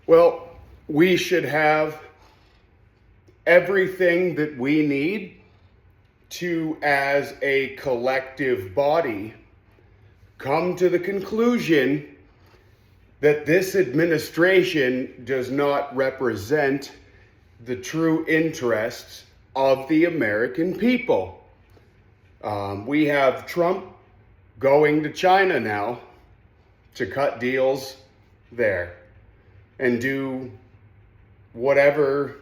Well, we should have everything that we need to, as a collective body, come to the conclusion that this administration does not represent the true interests of the American people. We have Trump going to China now to cut deals there and do whatever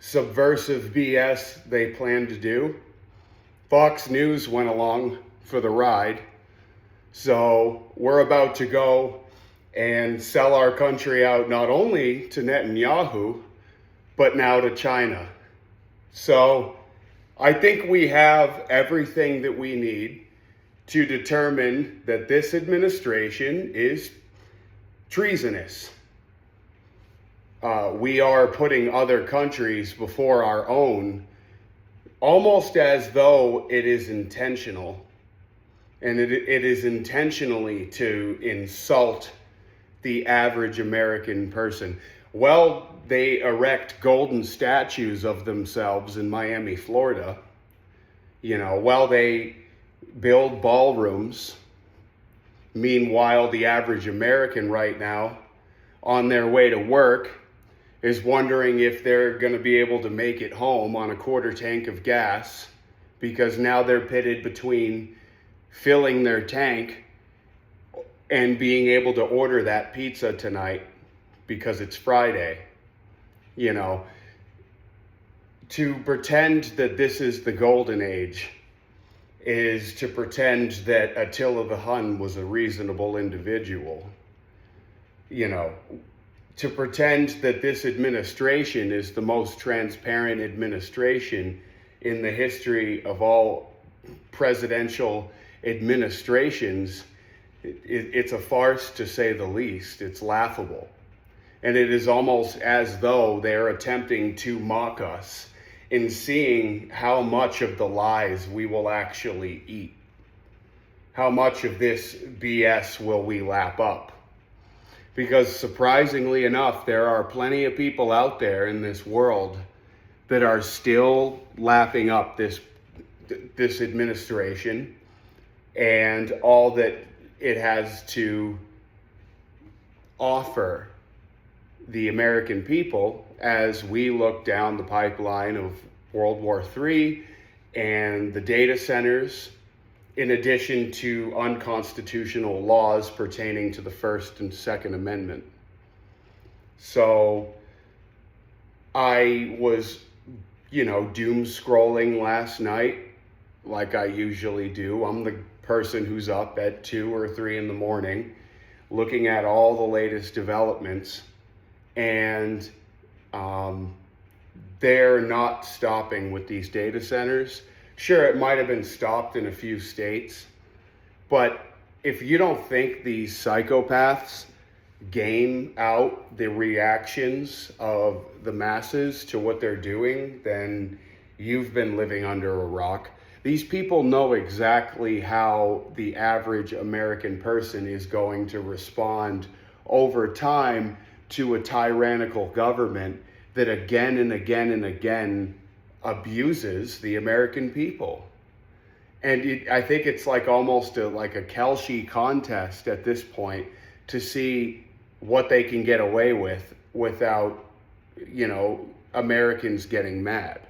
subversive BS they plan to do. Fox News went along for the ride. So we're about to go and sell our country out not only to Netanyahu, but now to China. So I think we have everything that we need to determine that this administration is treasonous. We are putting other countries before our own, almost as though it is intentional. And it is intentionally to insult the average American person. Well, they erect golden statues of themselves in Miami, Florida. While they build ballrooms. Meanwhile, the average American right now, on their way to work, is wondering if they're going to be able to make it home on a quarter tank of gas, because now they're pitted between filling their tank and being able to order that pizza tonight because it's Friday. To pretend that this is the golden age is to pretend that Attila the Hun was a reasonable individual. To pretend that this administration is the most transparent administration in the history of all presidential administrations, it's a farce, to say the least. It's laughable. And it is almost as though they're attempting to mock us in seeing how much of the lies we will actually eat. How much of this BS will we lap up? Because surprisingly enough, there are plenty of people out there in this world that are still lapping up this administration and all that it has to offer the American people as we look down the pipeline of World War III and the data centers, in addition to unconstitutional laws pertaining to the First and Second Amendment. So I was, doom scrolling last night like I usually do. I'm the person who's up at 2 or 3 in the morning looking at all the latest developments, and they're not stopping with these data centers. Sure, it might have been stopped in a few states, but if you don't think these psychopaths game out the reactions of the masses to what they're doing, then you've been living under a rock. These people know exactly how the average American person is going to respond over time to a tyrannical government that again and again and again abuses the American people. And I think it's like almost like a Kelshi contest at this point to see what they can get away with without, Americans getting mad.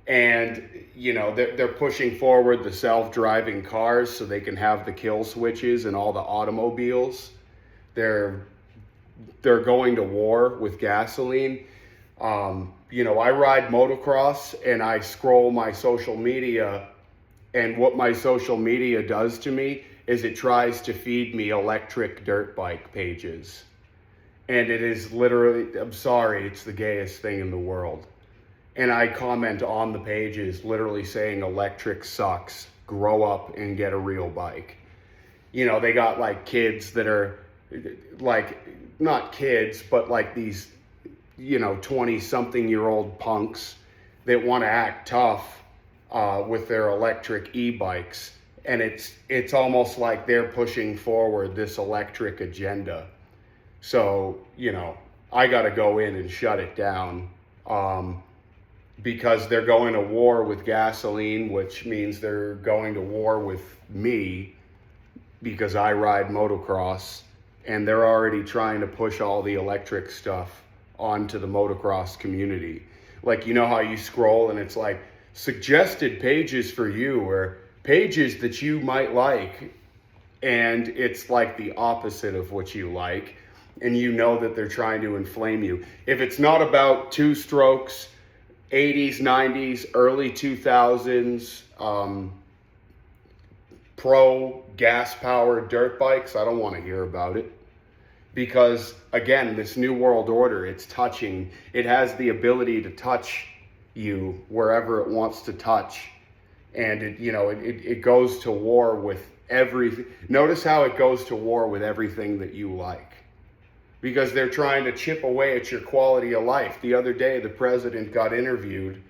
And, they're pushing forward the self-driving cars so they can have the kill switches in all the automobiles. They're going to war with gasoline. I ride motocross and I scroll my social media, and what my social media does to me is it tries to feed me electric dirt bike pages. And it is literally, I'm sorry, it's the gayest thing in the world. And I comment on the pages literally saying electric sucks, grow up and get a real bike. They got like kids that are like, not kids, but like these 20-something-year-old punks that want to act tough with their electric e-bikes. And it's almost like they're pushing forward this electric agenda. So, I got to go in and shut it down. Because they're going to war with gasoline, which means they're going to war with me because I ride motocross, and they're already trying to push all the electric stuff onto the motocross community. Like, you know how you scroll and it's like suggested pages for you or pages that you might like, and it's like the opposite of what you like, and you know that they're trying to inflame you. If it's not about two strokes, 80s, 90s, early 2000s, pro gas powered dirt bikes, I don't want to hear about it. Because again, this new world order, it has the ability to touch you wherever it wants to touch. And it goes to war with everything. Notice how it goes to war with everything that you like. Because they're trying to chip away at your quality of life. The other day, the president got interviewed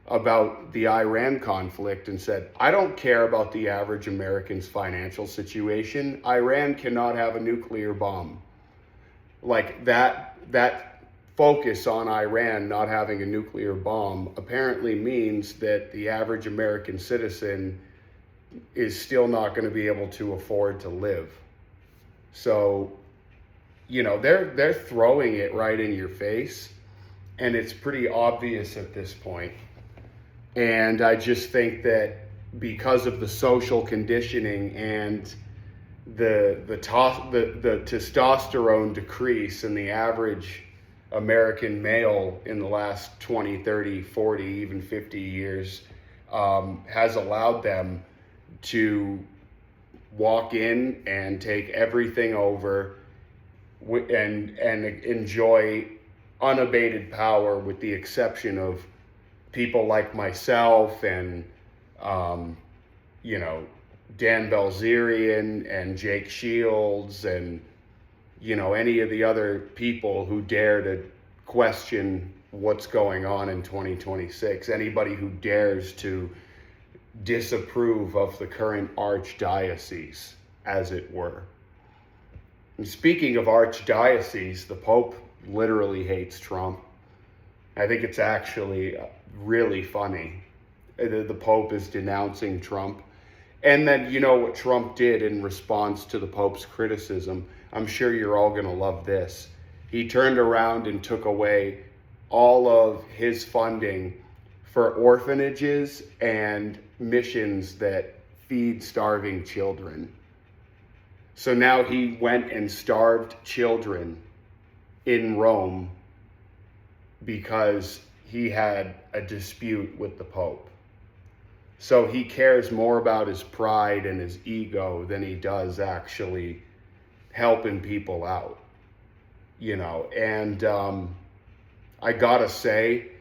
about the Iran conflict and said, I don't care about the average American's financial situation. Iran cannot have a nuclear bomb. Like that focus on Iran not having a nuclear bomb apparently means that the average American citizen is still not going to be able to afford to live. So, they're throwing it right in your face, and it's pretty obvious at this point. And I just think that because of the social conditioning and the testosterone decrease in the average American male in the last 20, 30, 40, even 50 years has allowed them to walk in and take everything over and enjoy unabated power, with the exception of people like myself and Dan Bilzerian and Jake Shields and any of the other people who dare to question what's going on in 2026. Anybody who dares to disapprove of the current archdiocese, as it were. And speaking of archdiocese, the Pope literally hates Trump. I think it's actually really funny. The Pope is denouncing Trump. And then what Trump did in response to the Pope's criticism. I'm sure you're all going to love this. He turned around and took away all of his funding for orphanages and missions that feed starving children. So now he went and starved children in Rome because he had a dispute with the Pope. So he cares more about his pride and his ego than he does actually helping people out, and I gotta say,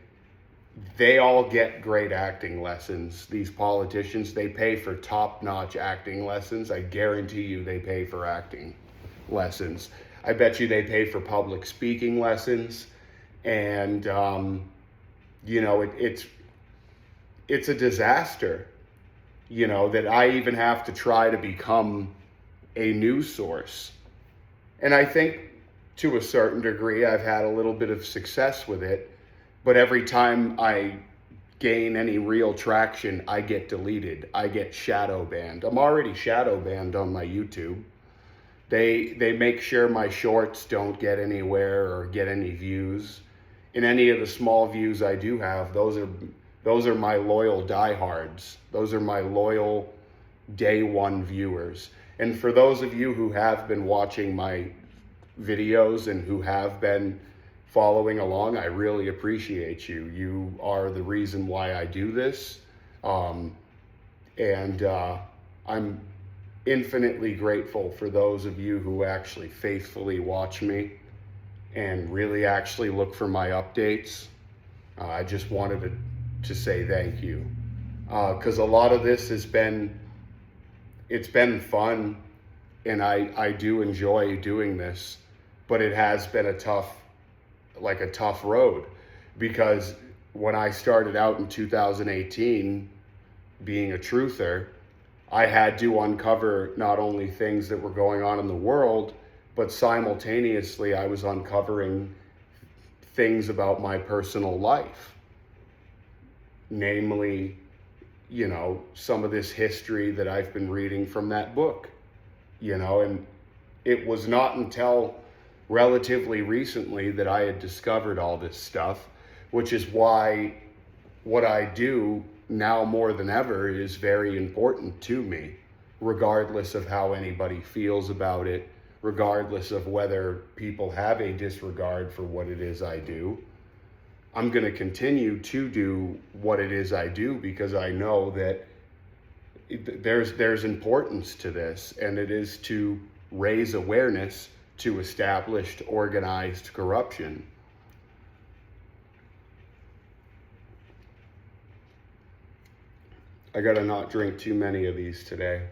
they all get great acting lessons. These politicians, they pay for top-notch acting lessons. I guarantee you they pay for acting lessons. I bet you they pay for public speaking lessons. And, it's a disaster, that I even have to try to become a news source. And I think to a certain degree, I've had a little bit of success with it. But every time I gain any real traction, I get deleted. I get shadow banned. I'm already shadow banned on my YouTube. They make sure my shorts don't get anywhere or get any views. And any of the small views I do have, those are my loyal diehards. Those are my loyal day one viewers. And for those of you who have been watching my videos and who have been following along, I really appreciate you. You are the reason why I do this. I'm infinitely grateful for those of you who actually faithfully watch me and really actually look for my updates. I just wanted to say thank you. Because a lot of this it's been fun, and I do enjoy doing this, but it has been a tough road, because when I started out in 2018 being a truther, I had to uncover not only things that were going on in the world, but simultaneously I was uncovering things about my personal life. Namely, some of this history that I've been reading from that book, and it was not until relatively recently that I had discovered all this stuff, which is why what I do now more than ever is very important to me, regardless of how anybody feels about it, regardless of whether people have a disregard for what it is I do. I'm going to continue to do what it is I do because I know that there's importance to this, and it is to raise awareness to established organized corruption. I gotta not drink too many of these today.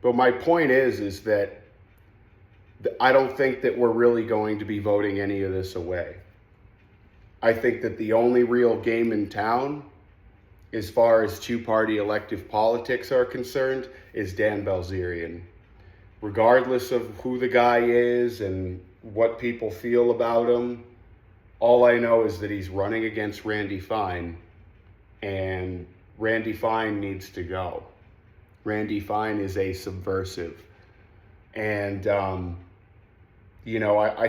But my point is that I don't think that we're really going to be voting any of this away. I think that the only real game in town, as far as two-party elective politics are concerned, is Dan Bilzerian. Regardless of who the guy is and what people feel about him, all I know is that he's running against Randy Fine, and Randy Fine needs to go. Randy Fine is a subversive. And, I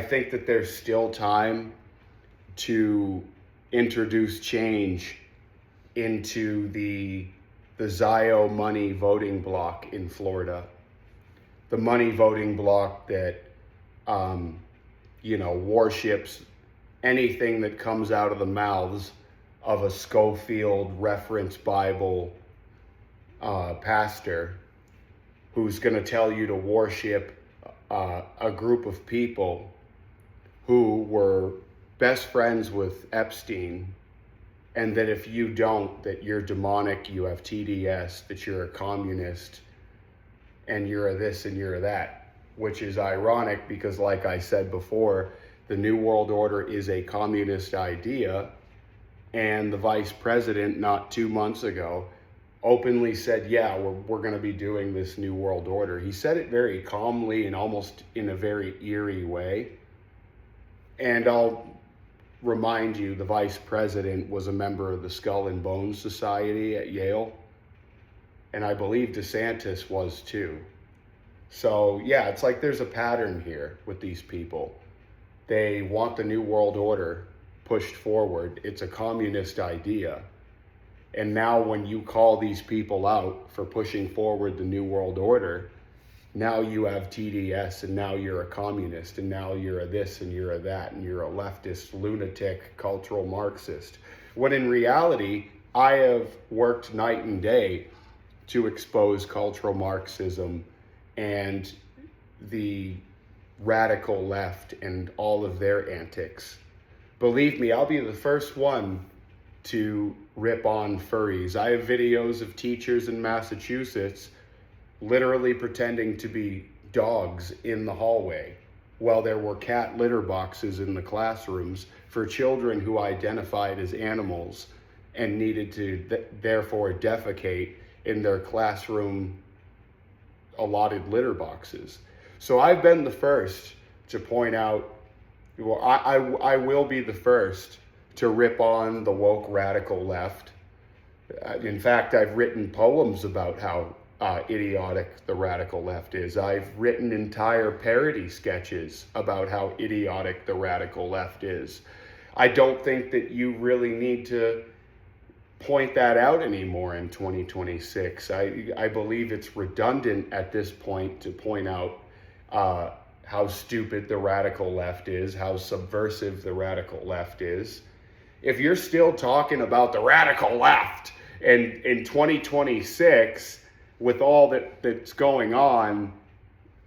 think that there's still time to introduce change into the Zio money voting bloc in Florida. The money voting bloc that, worships anything that comes out of the mouths of a Schofield reference Bible pastor who's going to tell you to worship a group of people who were best friends with Epstein, and that if you don't, that you're demonic, you have TDS, that you're a communist, and you're a this and you're a that, which is ironic because, like I said before, the New World Order is a communist idea, and the vice president not 2 months ago openly said, yeah, we're going to be doing this New World Order. He said it very calmly and almost in a very eerie way. And I'll remind you, the vice president was a member of the Skull and Bones Society at Yale. And I believe DeSantis was too. So yeah, it's like there's a pattern here with these people. They want the New World Order pushed forward. It's a communist idea. And now when you call these people out for pushing forward the New World Order, now you have TDS, and now you're a communist, and now you're a this and you're a that, and you're a leftist, lunatic, cultural Marxist. When in reality, I have worked night and day to expose cultural Marxism and the radical left and all of their antics. Believe me, I'll be the first one to rip on furries. I have videos of teachers in Massachusetts literally pretending to be dogs in the hallway while there were cat litter boxes in the classrooms for children who identified as animals and needed to therefore defecate in their classroom allotted litter boxes. So I've been the first to point out, well, I will be the first to rip on the woke radical left. In fact, I've written poems about how idiotic the radical left is. I've written entire parody sketches about how idiotic the radical left is. I don't think that you really need to point that out anymore in 2026. I believe it's redundant at this point to point out how stupid the radical left is, how subversive the radical left is. If you're still talking about the radical left and in 2026 with all that's going on,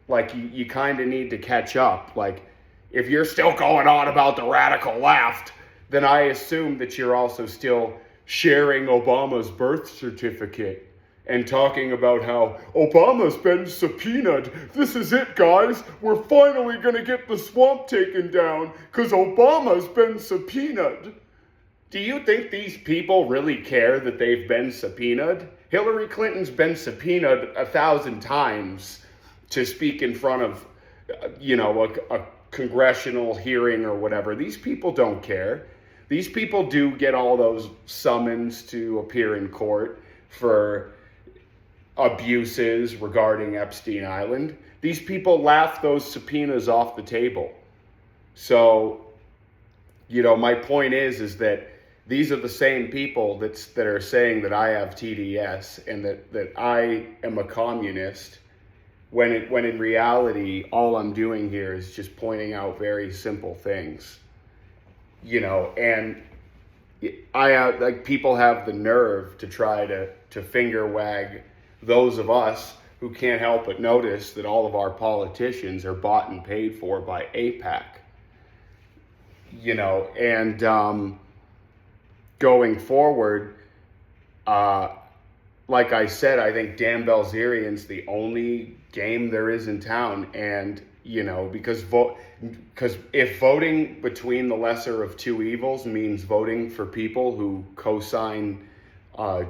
like you kind of need to catch up. Like if you're still going on about the radical left, then I assume that you're also still sharing Obama's birth certificate and talking about how Obama's been subpoenaed. This is it, guys. We're finally going to get the swamp taken down because Obama's been subpoenaed. Do you think these people really care that they've been subpoenaed? Hillary Clinton's been subpoenaed 1,000 times to speak in front of, a congressional hearing or whatever. These people don't care. These people do get all those summons to appear in court for abuses regarding Epstein Island. These people laugh those subpoenas off the table. So, my point is that these are the same people that are saying that I have TDS and that I am a communist, when in reality, all I'm doing here is just pointing out very simple things. And people have the nerve to try to finger wag those of us who can't help but notice that all of our politicians are bought and paid for by AIPAC. And going forward, like I said, I think Dan Bilzerian's the only game there is in town. And, because if voting between the lesser of two evils means voting for people who co-sign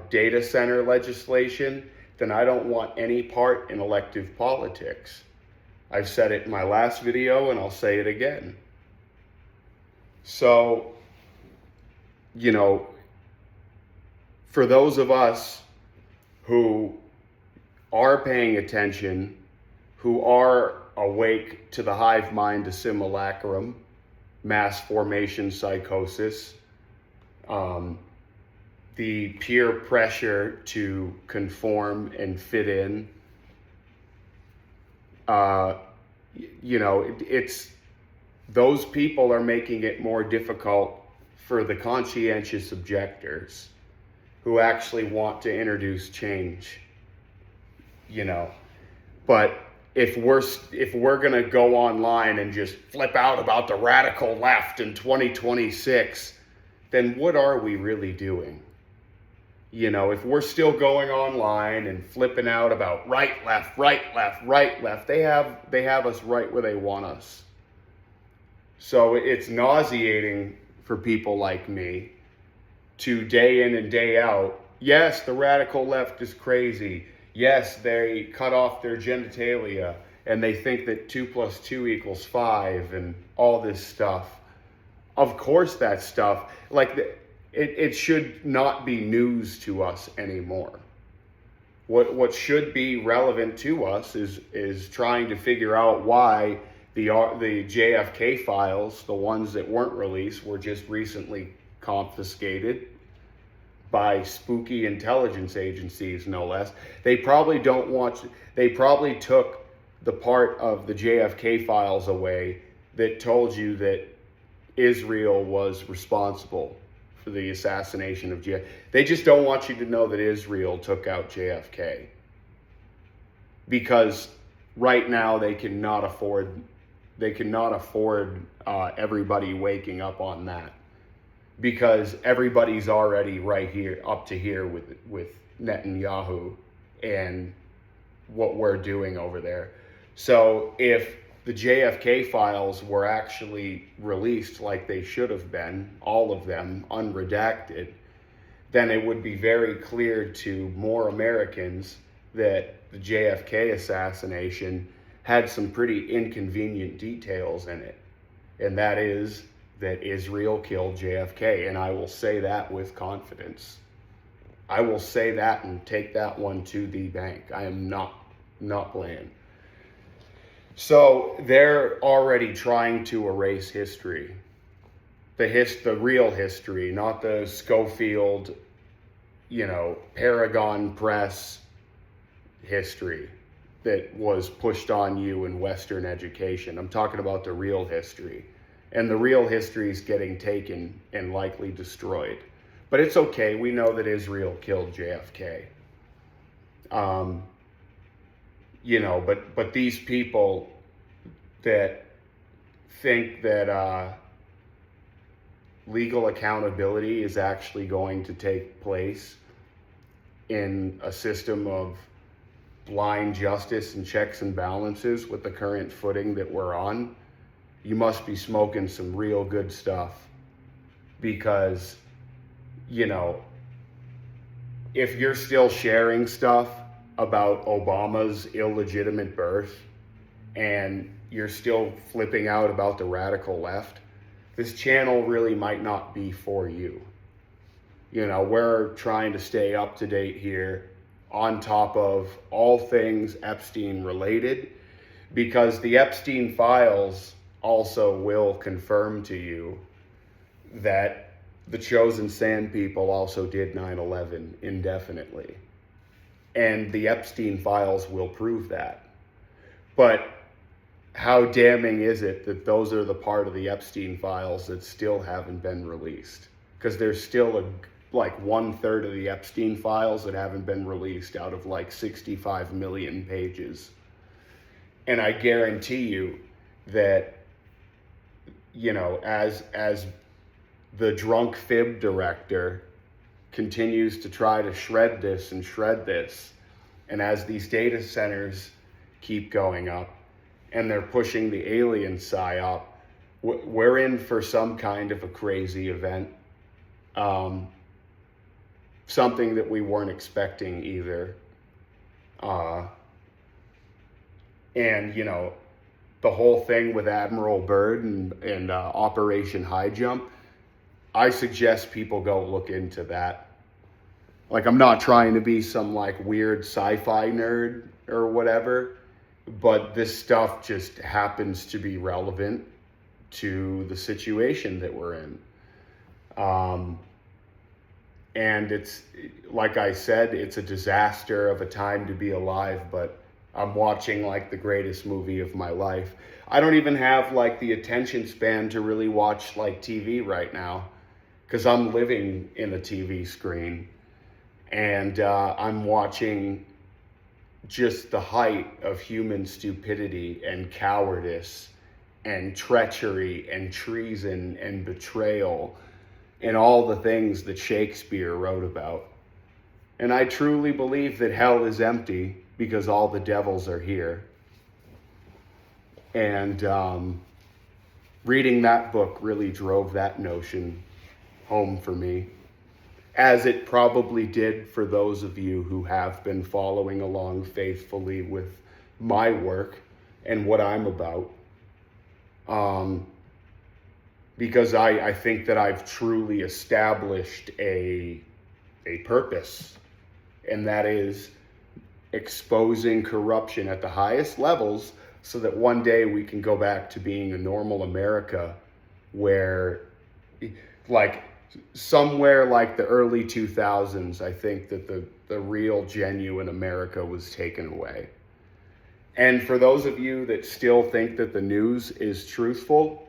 data center legislation, then I don't want any part in elective politics. I've said it in my last video and I'll say it again. So, for those of us who are paying attention, who are awake to the hive mind of simulacrum, mass formation psychosis, the peer pressure to conform and fit in, it's those people are making it more difficult for the conscientious objectors who actually want to introduce change. But if we're going to go online and just flip out about the radical left in 2026, then what are we really doing? If we're still going online and flipping out about right, left, they have us right where they want us. So it's nauseating for people like me to day in and day out, yes, the radical left is crazy. Yes, they cut off their genitalia and they think that 2 + 2 = 5 and all this stuff. Of course that stuff, it should not be news to us anymore. What should be relevant to us is trying to figure out why the JFK files, the ones that weren't released, were just recently confiscated by spooky intelligence agencies, no less. They probably took the part of the JFK files away that told you that Israel was responsible for the assassination of JFK. They just don't want you to know that Israel took out JFK. Because right now they cannot afford everybody waking up on that. Because everybody's already right here, up to here with Netanyahu and what we're doing over there. So if the JFK files were actually released like they should have been, all of them, unredacted, then it would be very clear to more Americans that the JFK assassination had some pretty inconvenient details in it. And that is that Israel killed JFK, and I will say that with confidence. I will say that and take that one to the bank. I am not playing. So they're already trying to erase history. The real history, not the Schofield, Paragon Press history that was pushed on you in Western education. I'm talking about the real history. And the real history is getting taken and likely destroyed. But it's okay. We know that Israel killed JFK. But these people that think that legal accountability is actually going to take place in a system of blind justice and checks and balances with the current footing that we're on, you must be smoking some real good stuff. Because, if you're still sharing stuff about Obama's illegitimate birth and you're still flipping out about the radical left, this channel really might not be for you. You know, we're trying to stay up to date here on top of all things Epstein related, because the Epstein files also will confirm to you that the Chosen Sand people also did 9/11 indefinitely. And the Epstein files will prove that. But how damning is it that those are the part of the Epstein files that still haven't been released? Because there's still like 1/3 of the Epstein files that haven't been released out of like 65 million pages. And I guarantee you that, you know, as the drunk fib director continues to try to shred this, and as these data centers keep going up and they're pushing the alien psyop, we're in for some kind of a crazy event. Something that we weren't expecting either. And, you know, the whole thing with Admiral Byrd and Operation High Jump, I suggest people go look into that. Like, I'm not trying to be some like weird sci-fi nerd or whatever, but this stuff just happens to be relevant to the situation that we're in. And it's, like I said, it's a disaster of a time to be alive, but I'm watching like the greatest movie of my life. I don't even have like the attention span to really watch like TV right now, because I'm living in a TV screen, and I'm watching just the height of human stupidity and cowardice and treachery and treason and betrayal and all the things that Shakespeare wrote about. And I truly believe that hell is empty because all the devils are here. And reading that book really drove that notion home for me, as it probably did for those of you who have been following along faithfully with my work and what I'm about. Because I think that I've truly established a purpose, and that is exposing corruption at the highest levels so that one day we can go back to being a normal America where, like, somewhere like the early 2000s, I think that the real genuine America was taken away. And for those of you that still think that the news is truthful,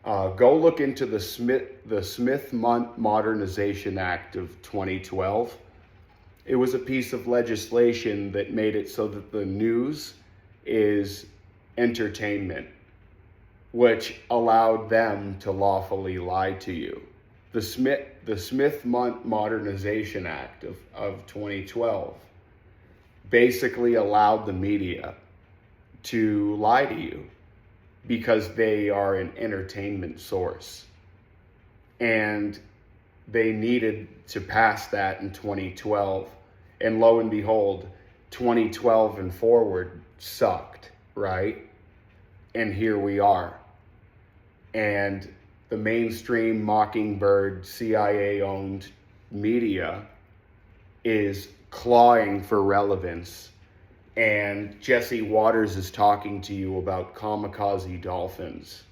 go look into the Smith Modernization Act of 2012. It was a piece of legislation that made it so that the news is entertainment, which allowed them to lawfully lie to you. The Smith Modernization Act of 2012 basically allowed the media to lie to you because they are an entertainment source. And they needed to pass that in 2012. And lo and behold, 2012 and forward sucked, right? And here we are. And the mainstream Mockingbird CIA-owned media is clawing for relevance. And Jesse Waters is talking to you about kamikaze dolphins.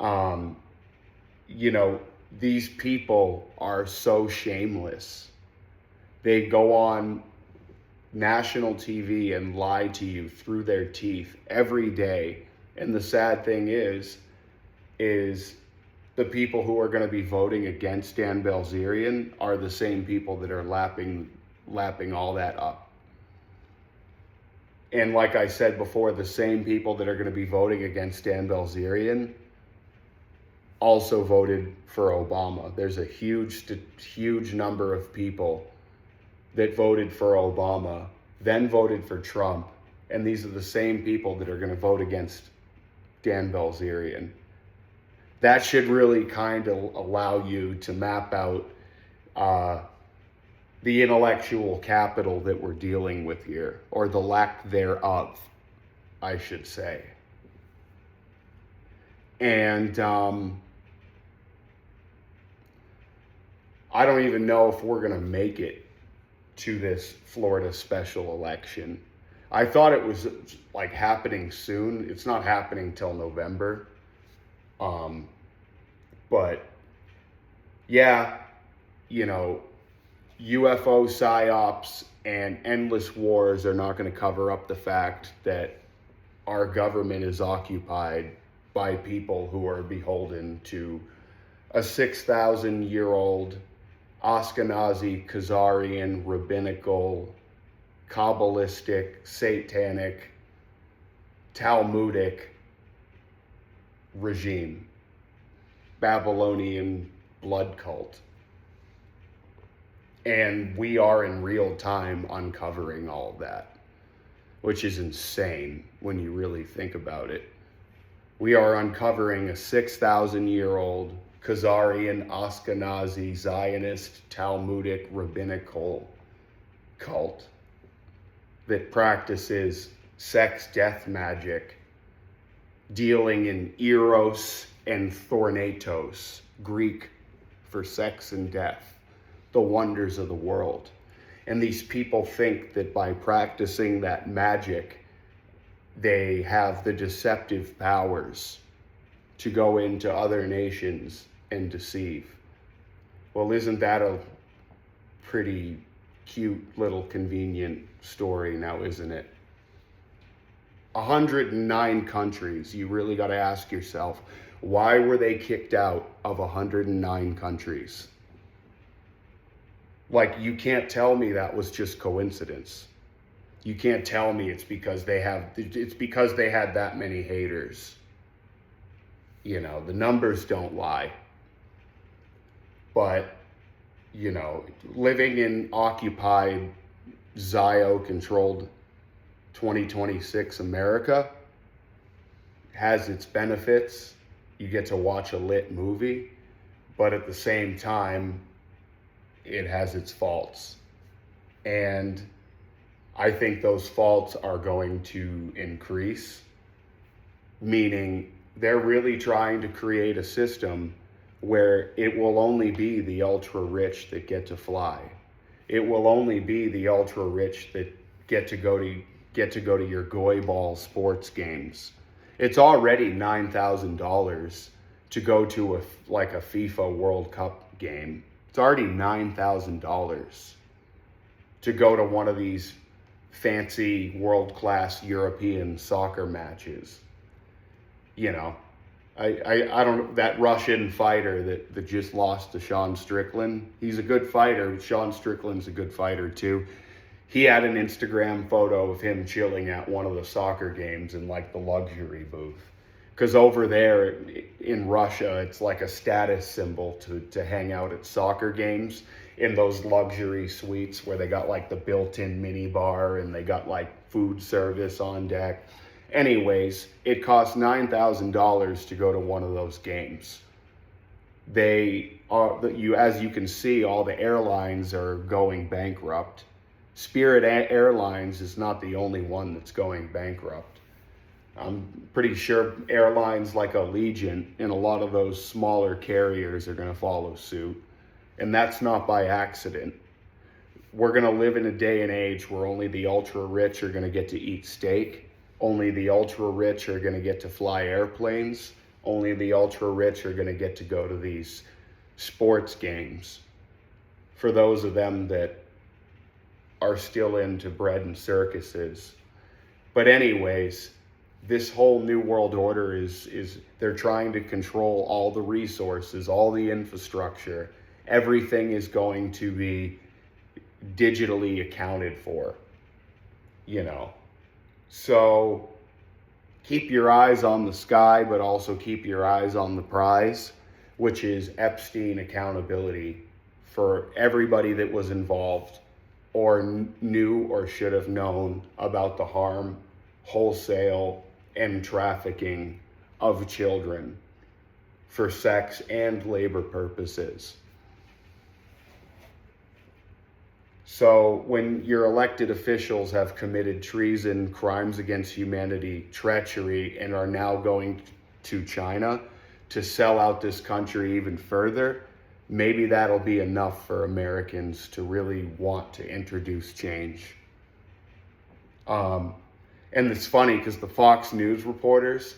You know, these people are so shameless. They go on national TV and lie to you through their teeth every day. And the sad thing is the people who are going to be voting against Dan Bilzerian are the same people that are lapping all that up. And like I said before, the same people that are going to be voting against Dan Bilzerian also voted for Obama. There's a huge number of people that voted for Obama, then voted for Trump, and these are the same people that are going to vote against Dan Bilzerian. That should really kind of allow you to map out the intellectual capital that we're dealing with here, or the lack thereof, I should say. And I don't even know if we're going to make it to this Florida special election. I thought it was like happening soon. It's not happening till November. But yeah, you know, UFO psyops and endless wars are not going to cover up the fact that our government is occupied by people who are beholden to a 6,000-year-old Ashkenazi, Khazarian, rabbinical, Kabbalistic, satanic, Talmudic regime, Babylonian blood cult. And we are in real time uncovering all of that, which is insane when you really think about it. We are uncovering a 6,000-year-old Khazarian, Ashkenazi, Zionist, Talmudic, rabbinical cult that practices sex death magic, dealing in eros and thornatos, Greek for sex and death, the wonders of the world. And these people think that by practicing that magic, they have the deceptive powers to go into other nations and deceive. Well, isn't that a pretty cute little convenient story now, isn't it? 109 countries. You really got to ask yourself, why were they kicked out of 109 countries? Like, you can't tell me that was just coincidence. You can't tell me it's because they had that many haters. You know, the numbers don't lie. But, you know, living in occupied, Zio-controlled 2026 America has its benefits. You get to watch a lit movie, but at the same time, it has its faults. And I think those faults are going to increase, meaning they're really trying to create a system where it will only be the ultra rich that get to fly. It will only be the ultra rich that get to go to your goy ball sports games. It's already $9,000 to go to a FIFA World Cup game. It's already $9,000 to go to one of these fancy world-class European soccer matches. You know, I don't, that Russian fighter that just lost to Sean Strickland, he's a good fighter. Sean Strickland's a good fighter too. He had an Instagram photo of him chilling at one of the soccer games in like the luxury booth. Because over there in Russia, it's like a status symbol to hang out at soccer games in those luxury suites where they got like the built-in mini bar and they got like food service on deck. Anyways, it costs $9,000 to go to one of those games. As you can see, all the airlines are going bankrupt. Spirit Airlines is not the only one that's going bankrupt. I'm pretty sure airlines like Allegiant and a lot of those smaller carriers are going to follow suit. And that's not by accident. We're going to live in a day and age where only the ultra rich are going to get to eat steak. Only the ultra rich are going to get to fly airplanes. Only the ultra rich are going to get to go to these sports games. For those of them that are still into bread and circuses. But anyways, this whole new world order is they're trying to control all the resources, all the infrastructure. Everything is going to be digitally accounted for, you know. So keep your eyes on the sky, but also keep your eyes on the prize, which is Epstein accountability for everybody that was involved or knew or should have known about the harm, wholesale, and trafficking of children for sex and labor purposes. So when your elected officials have committed treason, crimes against humanity, treachery, and are now going to China to sell out this country even further, maybe that'll be enough for Americans to really want to introduce change. And it's funny because the Fox News reporters,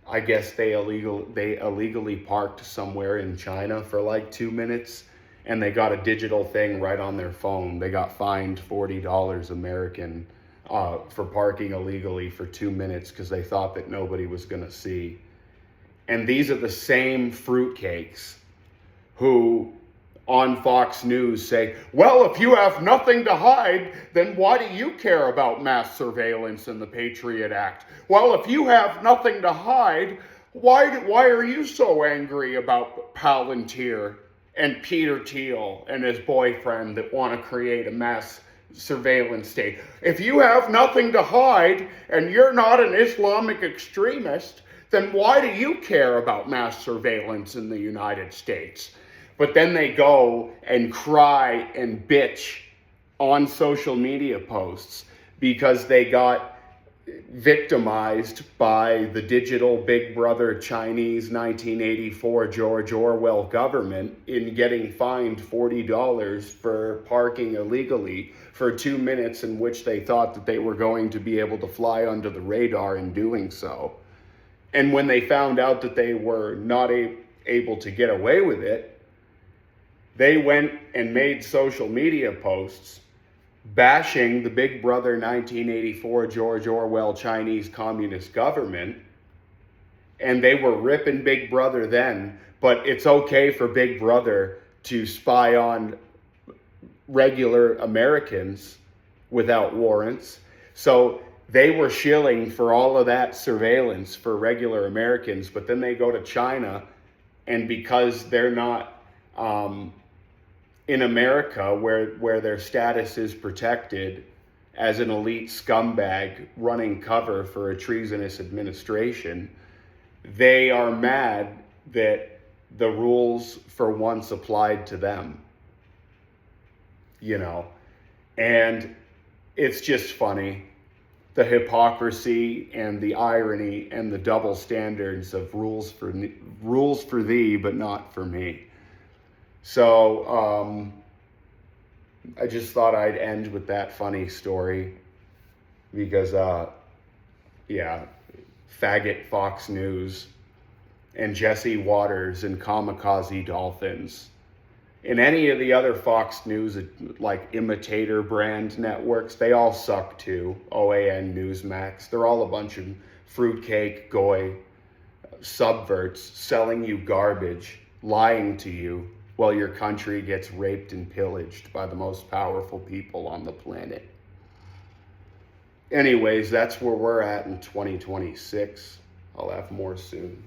I guess they illegally parked somewhere in China for like 2 minutes, and they got a digital thing right on their phone. They got fined $40 American for parking illegally for 2 minutes because they thought that nobody was going to see. And these are the same fruitcakes who on Fox News say, well, if you have nothing to hide, then why do you care about mass surveillance and the Patriot Act? Well, if you have nothing to hide, why are you so angry about Palantir and Peter Thiel and his boyfriend that want to create a mass surveillance state? If you have nothing to hide and you're not an Islamic extremist, then why do you care about mass surveillance in the United States? But then they go and cry and bitch on social media posts because they got victimized by the digital Big Brother Chinese 1984 George Orwell government in getting fined $40 for parking illegally for 2 minutes, in which they thought that they were going to be able to fly under the radar in doing so. And when they found out that they were not able to get away with it, they went and made social media posts bashing the Big Brother 1984 George Orwell Chinese communist government. And they were ripping Big Brother then, but it's okay for Big Brother to spy on regular Americans without warrants. So they were shilling for all of that surveillance for regular Americans, but then they go to China, and because they're not in America where their status is protected as an elite scumbag running cover for a treasonous administration, they are mad that the rules for once applied to them, you know. And it's just funny, the hypocrisy and the irony and the double standards of rules for thee but not for me. So I just thought I'd end with that funny story because faggot Fox News and Jesse Waters and Kamikaze Dolphins and any of the other Fox News, like imitator brand networks, they all suck too. OAN, Newsmax, they're all a bunch of fruitcake, goy, subverts selling you garbage, lying to you while your country gets raped and pillaged by the most powerful people on the planet. Anyways, that's where we're at in 2026. I'll have more soon.